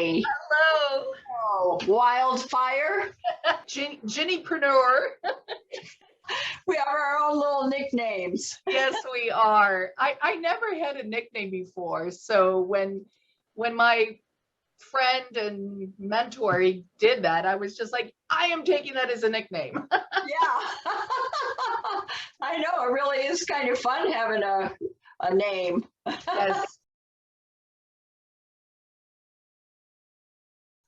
Hi. Hello. Oh, Wildfire. GinnyPreneur. We have our own little nicknames. Yes, we are. I never had a nickname before. So when my friend and mentor he did that, I was just like, I am taking that as a nickname. Yeah. I know, it really is kind of fun having a name. Yes.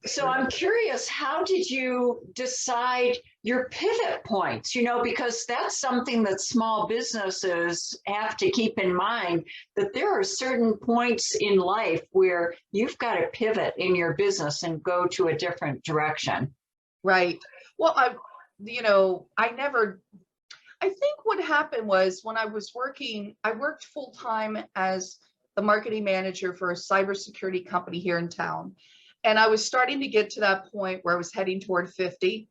So I'm curious, how did you decide your pivot points? Because that's something that small businesses have to keep in mind, that there are certain points in life where you've got to pivot in your business and go to a different direction. Right. Well, I think what happened was when I was working, I worked full time as the marketing manager for a cybersecurity company here in town. And I was starting to get to that point where I was heading toward 50.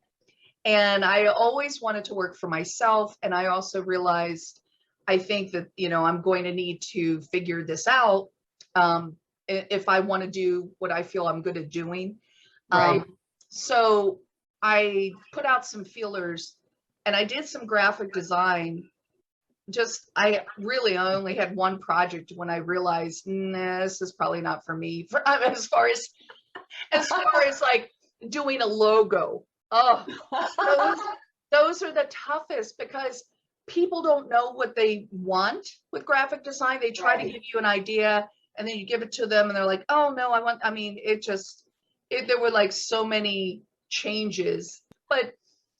And I always wanted to work for myself. And I also realized, I think that, I'm going to need to figure this out if I want to do what I feel I'm good at doing. Right. So I put out some feelers and I did some graphic design. I only had one project when I realized, nah, this is probably not for me as far as like doing a logo. Oh, those are the toughest because people don't know what they want with graphic design. They try to give you an idea and then you give it to them and they're like, oh no, there were like so many changes, but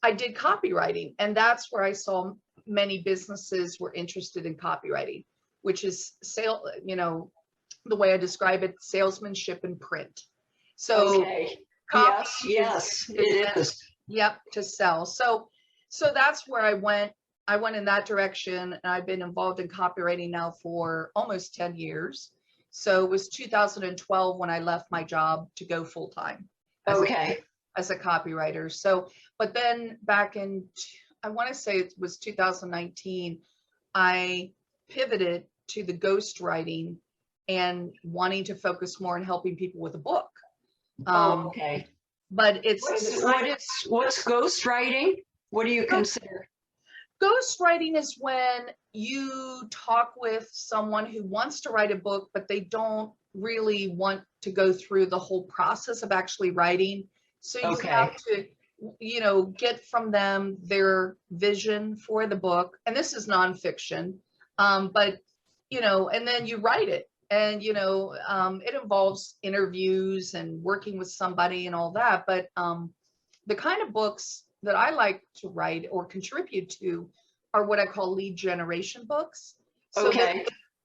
I did copywriting and that's where I saw many businesses were interested in copywriting, which is the way I describe it, salesmanship in print. So okay. Yes, it is. Yep, to sell. So that's where I went. I went in that direction and I've been involved in copywriting now for almost 10 years. So it was 2012 when I left my job to go full time as a copywriter. So, but then back in, I want to say it was 2019, I pivoted to the ghostwriting and wanting to focus more on helping people with a book. Okay. But what's ghostwriting? What do you consider? Ghostwriting is when you talk with someone who wants to write a book, but they don't really want to go through the whole process of actually writing. So you have to, get from them their vision for the book. And this is nonfiction, but, and then you write it. And, it involves interviews and working with somebody and all that. But the kind of books that I like to write or contribute to are what I call lead generation books. So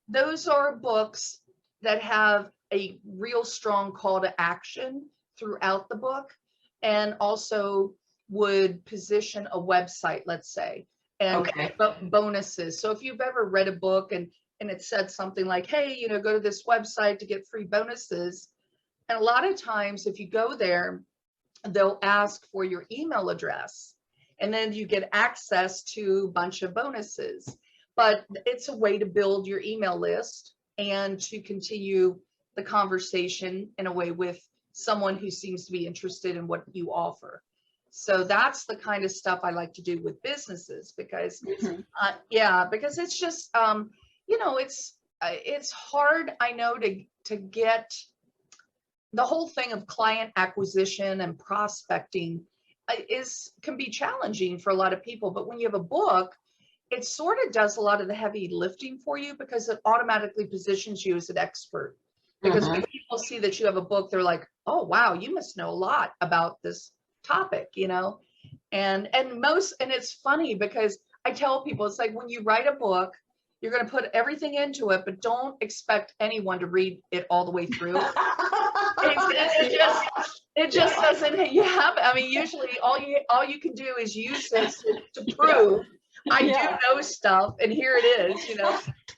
those are books that have a real strong call to action throughout the book and also would position a website, let's say, and bonuses. So if you've ever read a book and it said something like, hey, go to this website to get free bonuses. And a lot of times if you go there, they'll ask for your email address and then you get access to a bunch of bonuses. But it's a way to build your email list and to continue the conversation in a way with someone who seems to be interested in what you offer. So that's the kind of stuff I like to do with businesses because, because it's just, it's hard, I know, to get the whole thing of client acquisition and prospecting can be challenging for a lot of people. But when you have a book, it sort of does a lot of the heavy lifting for you because it automatically positions you as an expert. Because when people see that you have a book, they're like, oh, wow, you must know a lot about this topic, and it's funny because I tell people, it's like when you write a book, you're going to put everything into it, but don't expect anyone to read it all the way through. It just doesn't happen. I mean, usually all you can do is use this to prove I do know stuff, and here it is,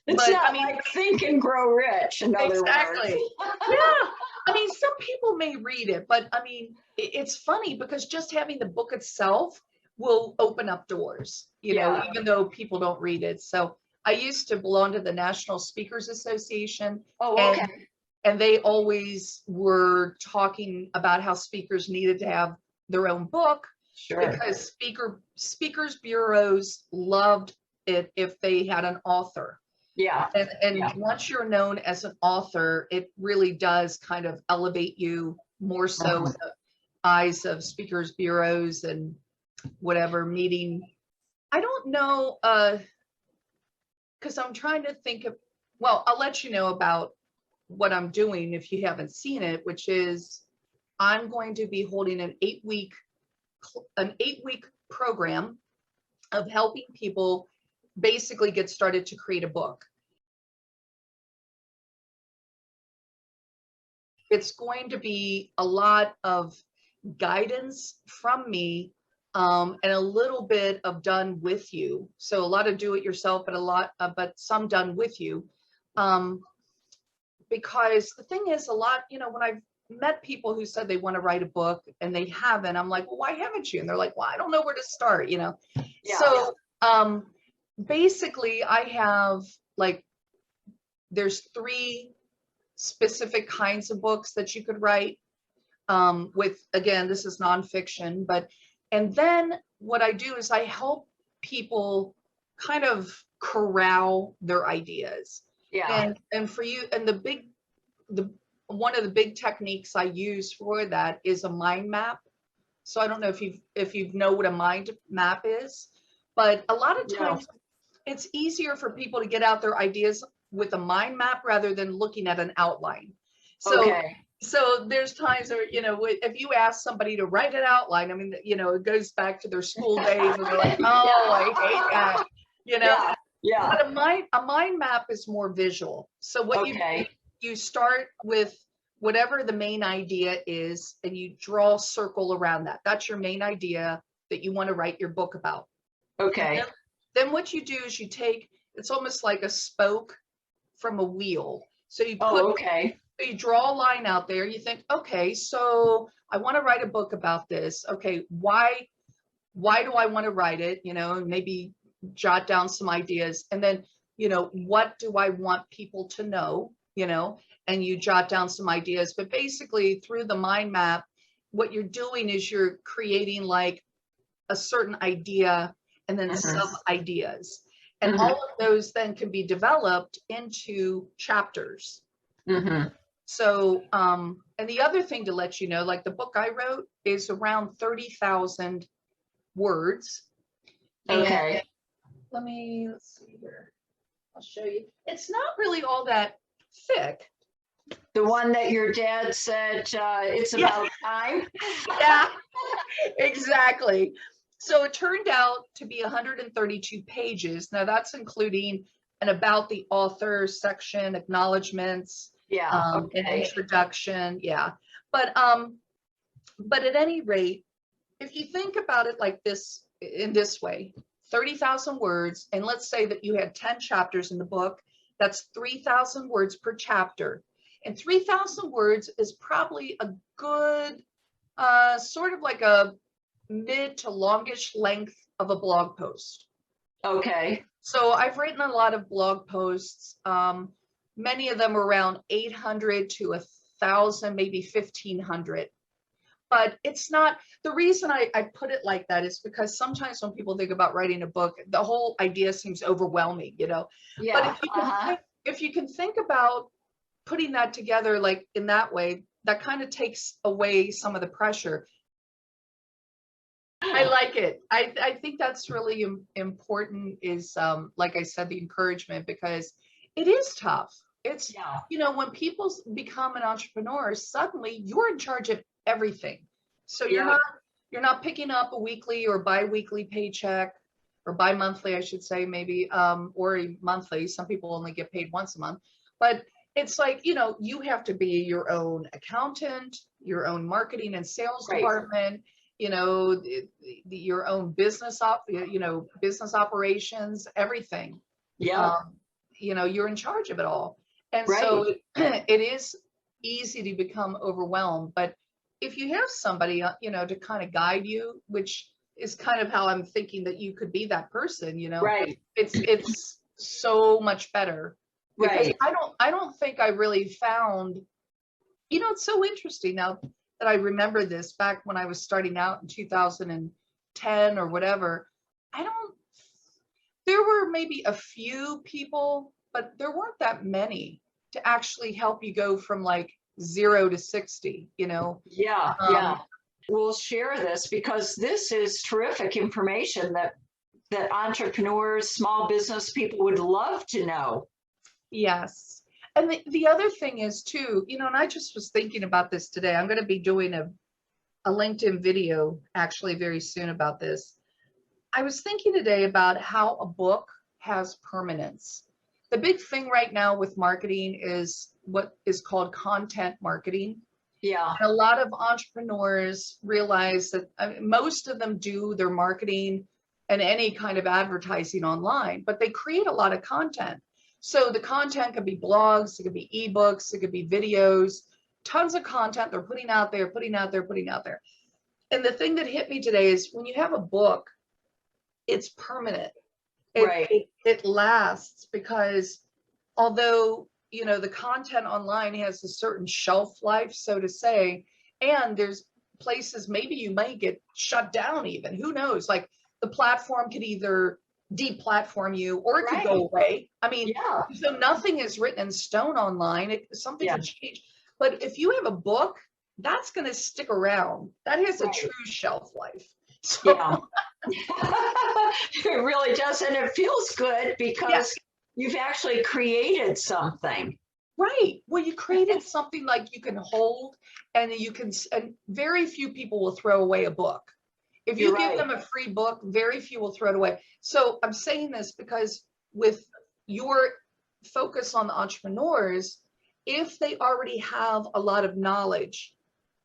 It's not like Think and Grow Rich, in other words. Yeah. I mean, some people may read it, but I mean, it's funny because just having the book itself will open up doors, even though people don't read it. So I used to belong to the National Speakers Association. and they always were talking about how speakers needed to have their own book. Sure. Because speakers bureaus loved it if they had an author. Yeah. And Yeah. once you're known as an author, it really does kind of elevate you more so in the eyes of speakers bureaus and whatever meeting. I don't know, because I'm trying to think of, well, I'll let you know about what I'm doing if you haven't seen it, which is I'm going to be holding an 8-week program of helping people basically get started to create a book. It's going to be a lot of guidance from me, and a little bit of done with you. So a lot of do it yourself, but some done with you. Because the thing is, a lot, when I've met people who said they want to write a book and they haven't, I'm like, well, why haven't you? And they're like, well, I don't know where to start, Yeah. So basically I have there's 3 specific kinds of books that you could write, with, again, this is nonfiction, and then what I do is I help people kind of corral their ideas. Yeah. And for you, and one of the big techniques I use for that is a mind map. So I don't know if you know what a mind map is, but a lot of times it's easier for people to get out their ideas with a mind map rather than looking at an outline. So there's times where, if you ask somebody to write an outline, I mean, it goes back to their school days and they're like, oh, I hate that, Yeah. But a mind map is more visual. So what you start with whatever the main idea is, and you draw a circle around that. That's your main idea that you want to write your book about. Okay. Then what you do is you take, it's almost like a spoke from a wheel. So you you draw a line out there. You think, okay, so I want to write a book about this. Okay, why do I want to write it? Maybe jot down some ideas, and then, what do I want people to know? And you jot down some ideas. But basically, through the mind map, what you're doing is you're creating like a certain idea and then sub ideas. And all of those then can be developed into chapters. So, and the other thing to let you know, like the book I wrote is around 30,000 words. Okay. And let's see here. I'll show you. It's not really all that thick. The one that your dad said, it's about time. Yeah, exactly. So it turned out to be 132 pages. Now that's including an about the author section, acknowledgments, an introduction. Yeah. But at any rate, if you think about it like this, in this way, 30,000 words, and let's say that you had 10 chapters in the book, that's 3,000 words per chapter. And 3,000 words is probably a good, sort of like a mid to longish length of a blog post. Okay. So I've written a lot of blog posts. Many of them are around 800 to 1,000, maybe 1,500. But it's not, the reason I put it like that is because sometimes when people think about writing a book, the whole idea seems overwhelming, Yeah. But if you can think about putting that together like in that way, that kind of takes away some of the pressure. I like it. I think that's really important is, like I said, the encouragement, because it is tough. It's, when people become an entrepreneur, suddenly you're in charge of everything. So you're not picking up a weekly or bi-weekly paycheck, or bi-monthly, I should say, maybe, or a monthly. Some people only get paid once a month. But it's like, you have to be your own accountant, your own marketing and sales department, your own business business operations, everything. You're in charge of it all. And so it is easy to become overwhelmed. But if you have somebody, to kind of guide you, which is kind of how I'm thinking that you could be that person, it's so much better because Right. I don't think I really found, you know, it's so interesting now that I remember this back when I was starting out in 2010 or whatever. I don't, there were maybe a few people, but there weren't that many to actually help you go from like 0 to 60, you know. Yeah. Um, Yeah. We'll share this because this is terrific information that entrepreneurs, small business people would love to know. yes. And the other thing is too, you know, and I just was thinking about this today. I'm going to be doing a LinkedIn video actually very soon about this. I was thinking today about how a book has permanence. The big thing right now with marketing is what is called content marketing. Yeah. And a lot of entrepreneurs realize that, I mean, most of them do their marketing and any kind of advertising online, but they create a lot of content. So the content could be blogs, it could be ebooks, it could be videos, tons of content they're putting out there, putting out there, putting out there. And the thing that hit me today is when you have a book, it's permanent. Right. It lasts because although, you know, the content online has a certain shelf life, so to say, and there's places maybe you might get shut down even, who knows, like the platform could either deplatform you or it could Right. go away. I mean, Yeah. so nothing is written in stone online. Something Yeah. could change, but if you have a book, that's going to stick around. That has a Right. true shelf life. So Yeah. It really does. And it feels good yeah. because you've actually created something. Right. Well, you created something like you can hold and you can, and very few people will throw away a book. If You're you give right. them a free book, very few will throw it away. So I'm saying this because with your focus on the entrepreneurs, if they already have a lot of knowledge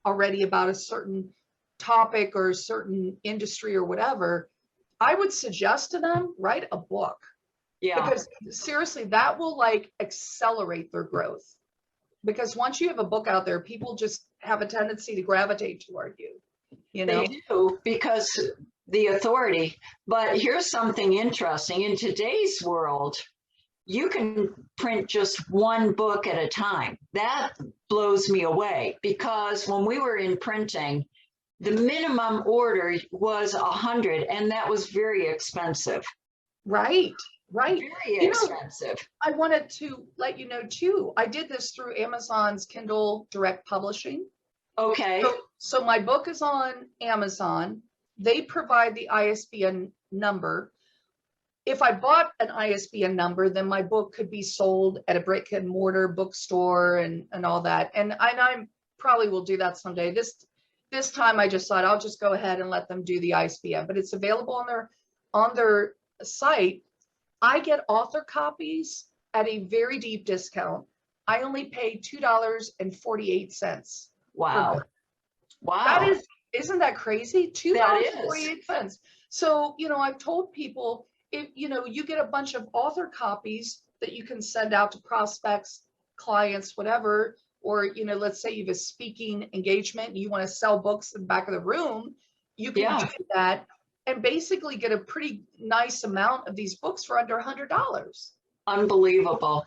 already about a certain topic or a certain industry or whatever, I would suggest to them, write a book. Yeah. Because seriously, that will like accelerate their growth. Because once you have a book out there, people just have a tendency to gravitate toward you, you They know? do because the authority. But here's something interesting. In today's world, you can print just one book at a time. That blows me away because when we were in printing, the minimum order was 100, and that was very expensive. Right, right. Very You know, expensive. I wanted to let you know too, I did this through Amazon's Kindle Direct Publishing. Okay. So my book is on Amazon. They provide the ISBN number. If I bought an ISBN number, then my book could be sold at a brick and mortar bookstore and all that. And I probably will do that someday. This time I just thought I'll just go ahead and let them do the ISBN, but it's available on their site. I get author copies at a very deep discount. I only pay $2.48 per Wow. book. That Wow. is, isn't that crazy? That is. $2.48. So, you know, I've told people if, you know, you get a bunch of author copies that you can send out to prospects, clients, whatever, or, you know, let's say you have a speaking engagement and you want to sell books in the back of the room, you can Yeah. do that and basically get a pretty nice amount of these books for under $100. Unbelievable.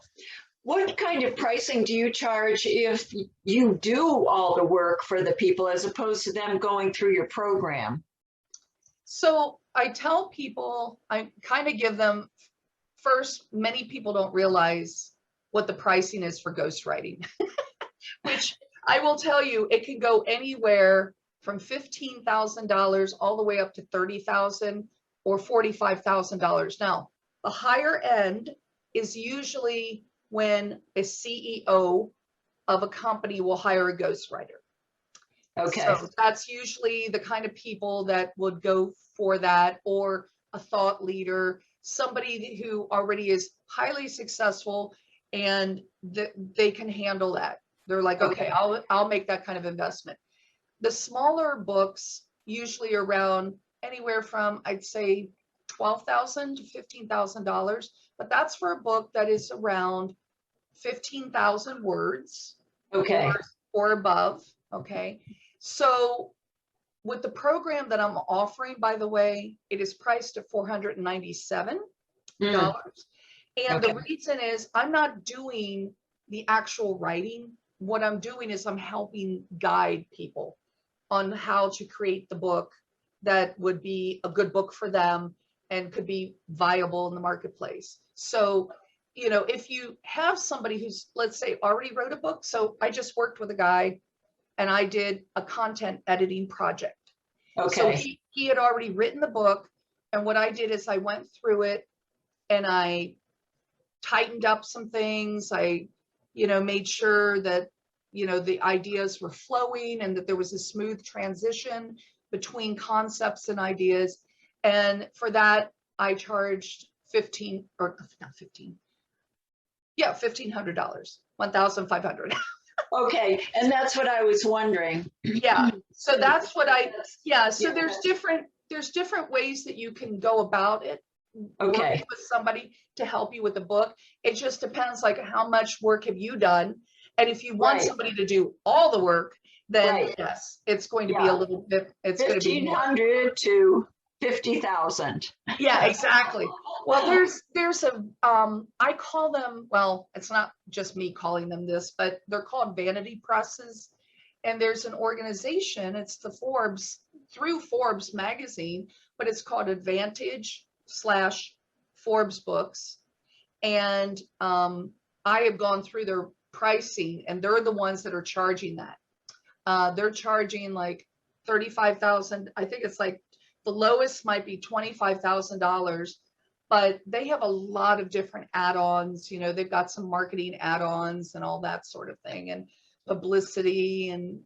What kind of pricing do you charge if you do all the work for the people as opposed to them going through your program? So I tell people, I kind of give them first, many people don't realize what the pricing is for ghostwriting, which I will tell you, it can go anywhere from $15,000 all the way up to $30,000 or $45,000. Now, the higher end is usually when a CEO of a company will hire a ghostwriter. Okay. So that's usually the kind of people that would go for that, or a thought leader, somebody who already is highly successful and they can handle that. They're like, okay, I'll make that kind of investment. The smaller books usually around anywhere from, I'd say, $12,000 to $15,000, but that's for a book that is around 15,000 words Okay. or above. Okay. So with the program that I'm offering, by the way, it is priced at $497. Mm. And Okay. the reason is I'm not doing the actual writing. What I'm doing is I'm helping guide people on how to create the book that would be a good book for them and could be viable in the marketplace. So, you know, if you have somebody who's, let's say, already wrote a book. So I just worked with a guy and I did a content editing project. So Okay. he had already written the book. And what I did is I went through it and I tightened up some things. I, you know, made sure that, you know, the ideas were flowing and that there was a smooth transition between concepts and ideas. And for that, I charged 15 or not 15. Yeah, $1,500, 1,500. Okay. And that's what I was wondering. Yeah. So that's what yeah. So Yeah. there's different ways that you can go about it. Okay. Working with somebody to help you with the book. It just depends, like, how much work have you done? And if you want Right. somebody to do all the work, then Right. yes, it's going to be Yeah. a little bit, it's going to be more. 1,500 to 50,000. Yeah, exactly. Well, there's a I call them, well, it's not just me calling them this, but they're called vanity presses. And there's an organization, it's the Forbes, through Forbes magazine, but it's called Advantage/Forbes Books. And I have gone through their pricing and they're the ones that are charging that. They're charging like 35,000. I think it's like the lowest might be $25,000, but they have a lot of different add-ons. You know, they've got some marketing add-ons and all that sort of thing, and publicity and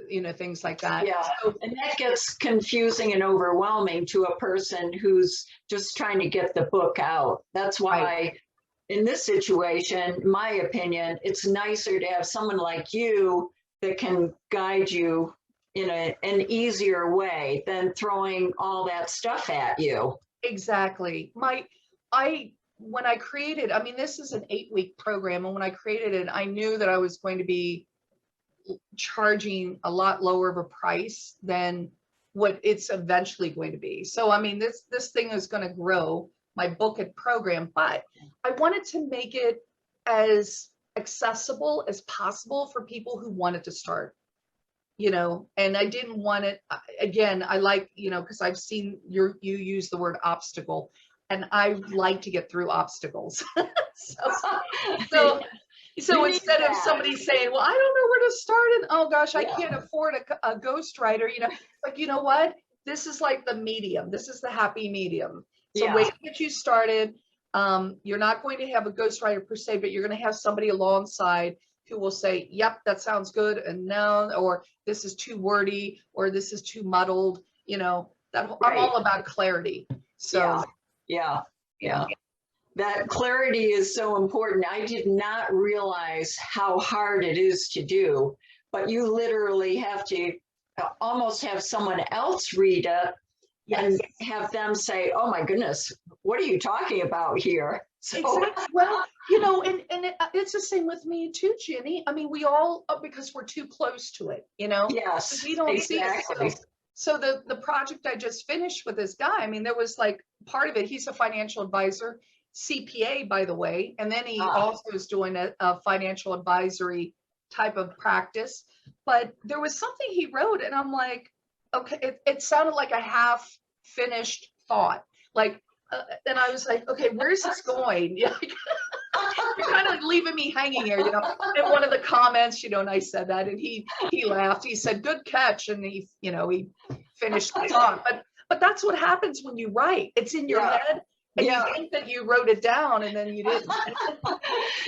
you know, things like that. Yeah. So, And that gets confusing and overwhelming to a person who's just trying to get the book out. That's why, right. in this situation, my opinion, it's nicer to have someone like you that can guide you in an easier way than throwing all that stuff at you. Exactly. When I created, I mean, this is an 8-week program, and when I created it, I knew that I was going to be charging a lot lower of a price than what it's eventually going to be. So, I mean, this thing is going to grow, my book and program, but I wanted to make it as accessible as possible for people who wanted to start, you know, and I didn't want it, again, I like, you know, because I've seen you use the word obstacle, and I like to get through obstacles. so So instead of somebody saying, well, I don't know where to start, and oh gosh, I can't afford a ghostwriter, you know, like, you know what? This is like the medium. This is the happy medium. It's a way to get you started. You're not going to have a ghostwriter per se, but you're going to have somebody alongside who will say, yep, that sounds good, and no, or this is too wordy, or this is too muddled, you know, that I'm all about clarity. So yeah. That clarity is so important. I did not realize how hard it is to do, but you literally have to almost have someone else read it and have them say, oh my goodness, what are you talking about here? So, exactly. Well, you know, and it's the same with me too, Ginny. I mean, we all, because we're too close to it, you know? yes, We don't exactly. see it. So the project I just finished with this guy, I mean, there was like part of it, he's a financial advisor, CPA, by the way, and then he also is doing a financial advisory type of practice. But there was something he wrote, and I'm like, okay, it sounded like a half finished thought, like, and I was like, okay, where's this going? You're kind of like leaving me hanging here, you know. And one of the comments, you know, and I said that, and he laughed. He said, "Good catch," and he, you know, he finished the thought. But that's what happens when you write. It's in your head. And you think that you wrote it down, and then you didn't.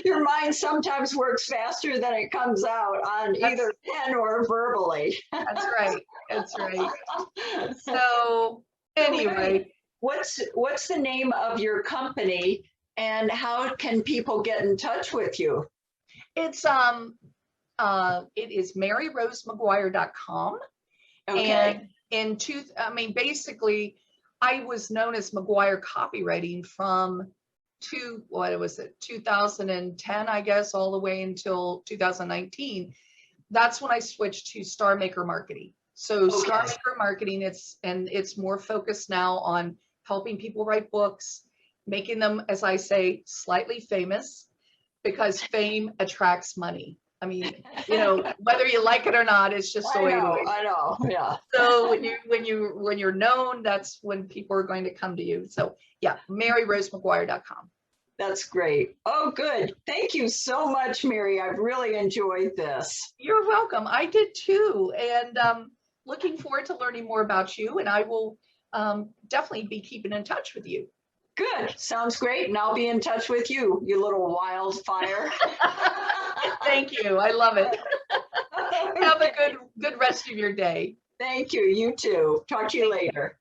Your mind sometimes works faster than it comes out on either pen or verbally. That's right. That's right. So anyway, what's the name of your company, and how can people get in touch with you? It's it is MaryRoseMaguire.com. Okay. And basically, I was known as Maguire Copywriting from 2010, I guess, all the way until 2019. That's when I switched to Star Maker Marketing. So Star Maker Marketing, it's more focused now on helping people write books, making them, as I say, slightly famous, because fame attracts money. I mean, you know, whether you like it or not, it's just the way it is. I know, yeah. So when you're known, that's when people are going to come to you. So yeah, MaryRoseMaguire.com. That's great. Oh, good. Thank you so much, Mary. I've really enjoyed this. You're welcome. I did too. And looking forward to learning more about you. And I will definitely be keeping in touch with you. Good. Sounds great. And I'll be in touch with you, you little wildfire. Thank you. I love it. Have a good rest of your day. Thank you. You too. Talk to you later.